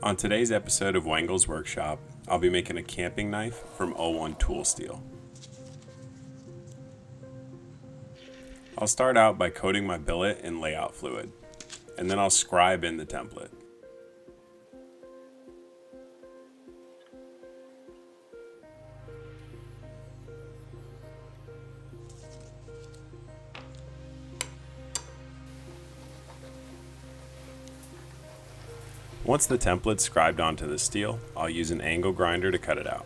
On today's episode of Wengel's Workshop, I'll be making a camping knife from 01 tool steel. I'll start out by coating my billet in layout fluid, and then I'll scribe in the template. Once the template's scribed onto the steel, I'll use an angle grinder to cut it out.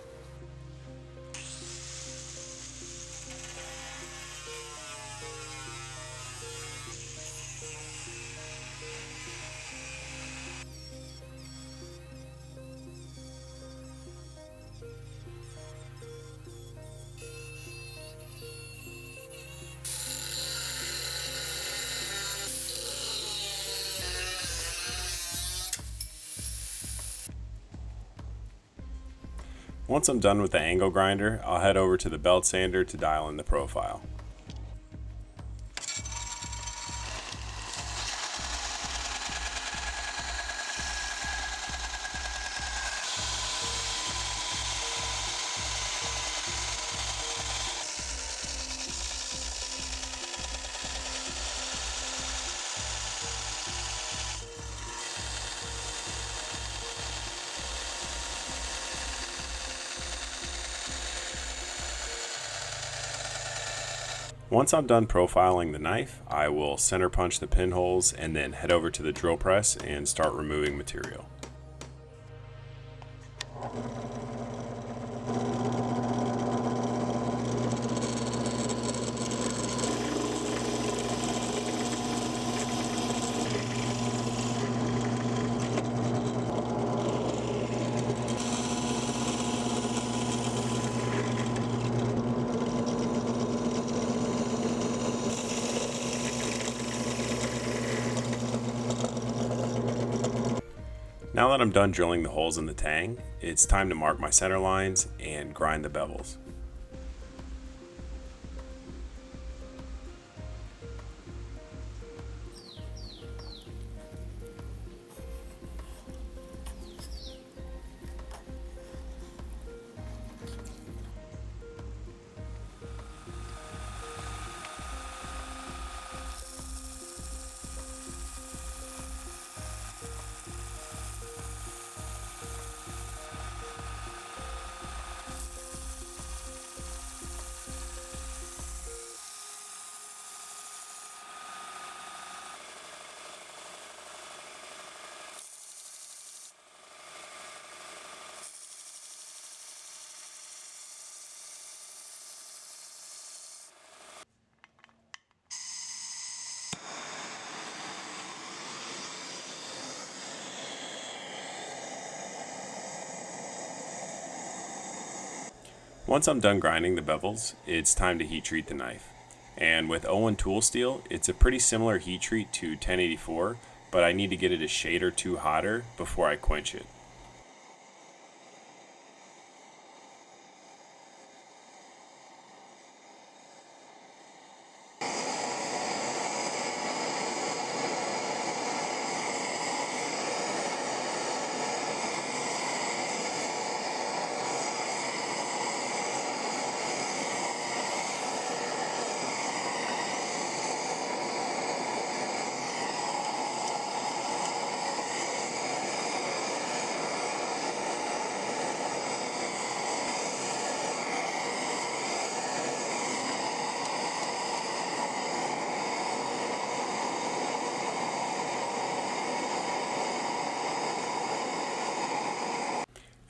Once I'm done with the angle grinder, I'll head over to the belt sander to dial in the profile. Once I'm done profiling the knife, I will center punch the pinholes and then head over to the drill press and start removing material. Now that I'm done drilling the holes in the tang, it's time to mark my center lines and grind the bevels. Once I'm done grinding the bevels, it's time to heat treat the knife. And with 01 tool steel, it's a pretty similar heat treat to 1084, but I need to get it a shade or two hotter before I quench it.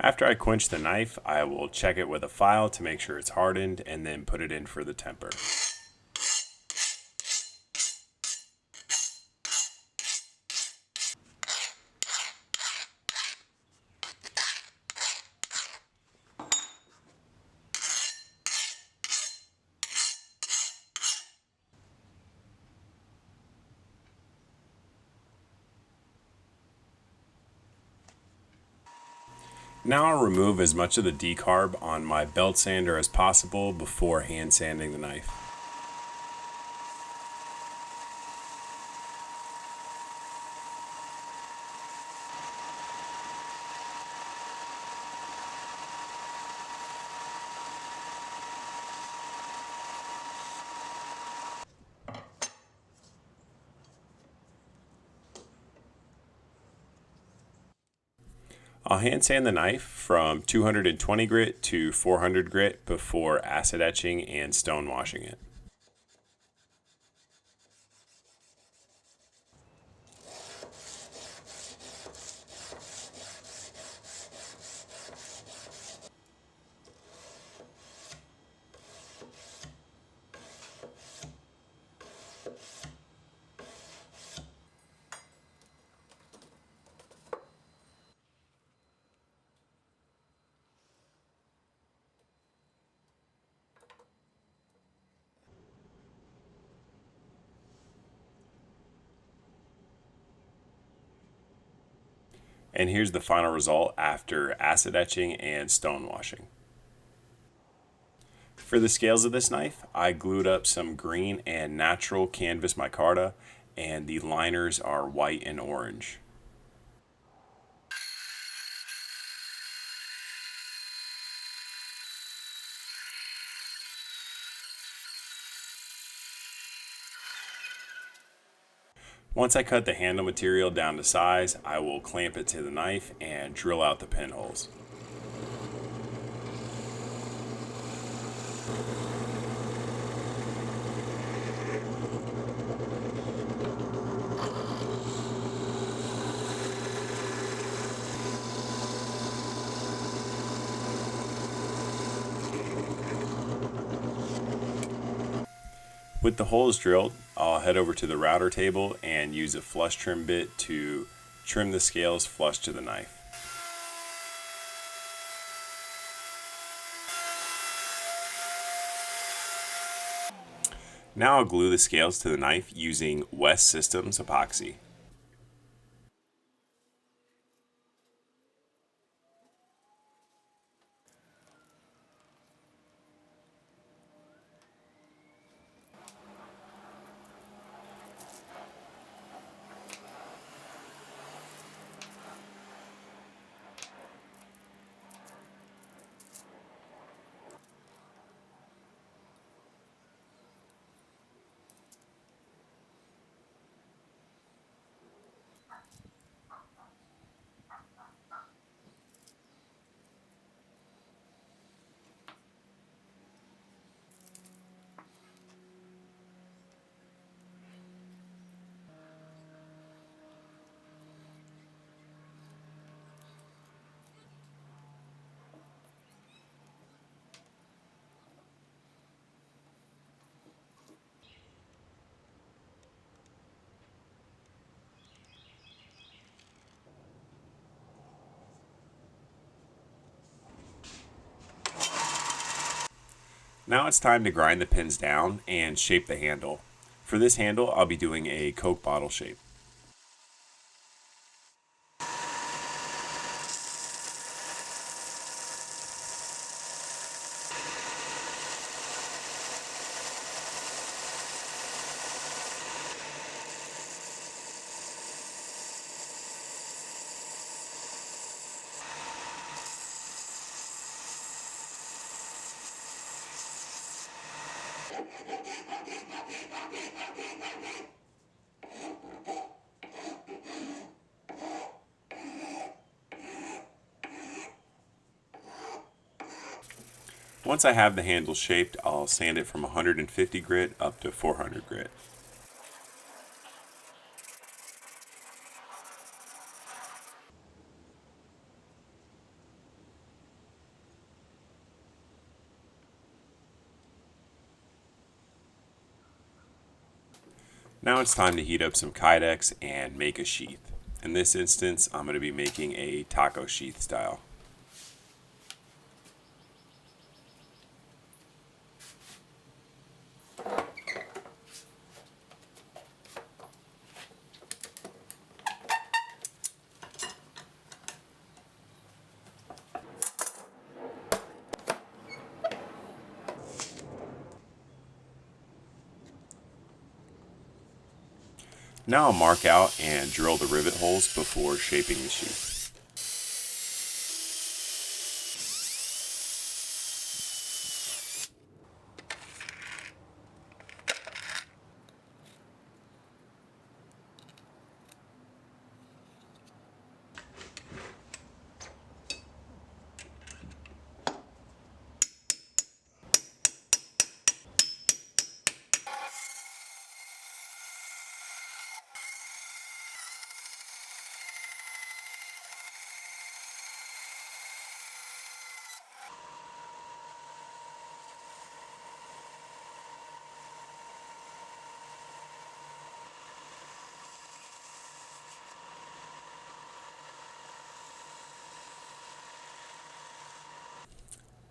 After I quench the knife, I will check it with a file to make sure it's hardened and then put it in for the temper. Now I'll remove as much of the decarb on my belt sander as possible before hand sanding the knife. I'll hand sand the knife from 220 grit to 400 grit before acid etching and stone washing it. And here's the final result after acid etching and stone washing. For the scales of this knife, I glued up some green and natural canvas micarta, and the liners are white and orange. Once I cut the handle material down to size, I will clamp it to the knife and drill out the pinholes. With the holes drilled, I'll head over to the router table and use a flush trim bit to trim the scales flush to the knife. Now I'll glue the scales to the knife using West Systems epoxy. Now it's time to grind the pins down and shape the handle. For this handle, I'll be doing a Coke bottle shape. Once I have the handle shaped, I'll sand it from 150 grit up to 400 grit. Now it's time to heat up some kydex and make a sheath. In this instance, I'm going to be making a taco sheath style. Now I'll mark out and drill the rivet holes before shaping the sheath.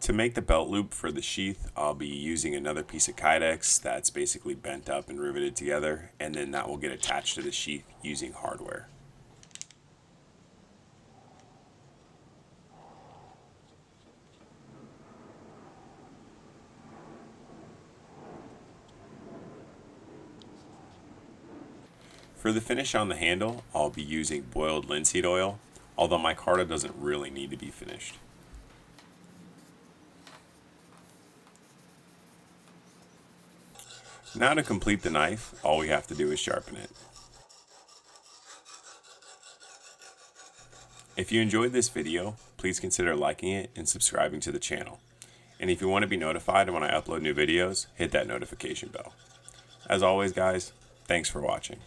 To make the belt loop for the sheath, I'll be using another piece of kydex that's basically bent up and riveted together, and then that will get attached to the sheath using hardware. For the finish on the handle, I'll be using boiled linseed oil, although micarta doesn't really need to be finished. Now to complete the knife, all we have to do is sharpen it. If you enjoyed this video, please consider liking it and subscribing to the channel. And if you want to be notified when I upload new videos, hit that notification bell. As always guys, thanks for watching.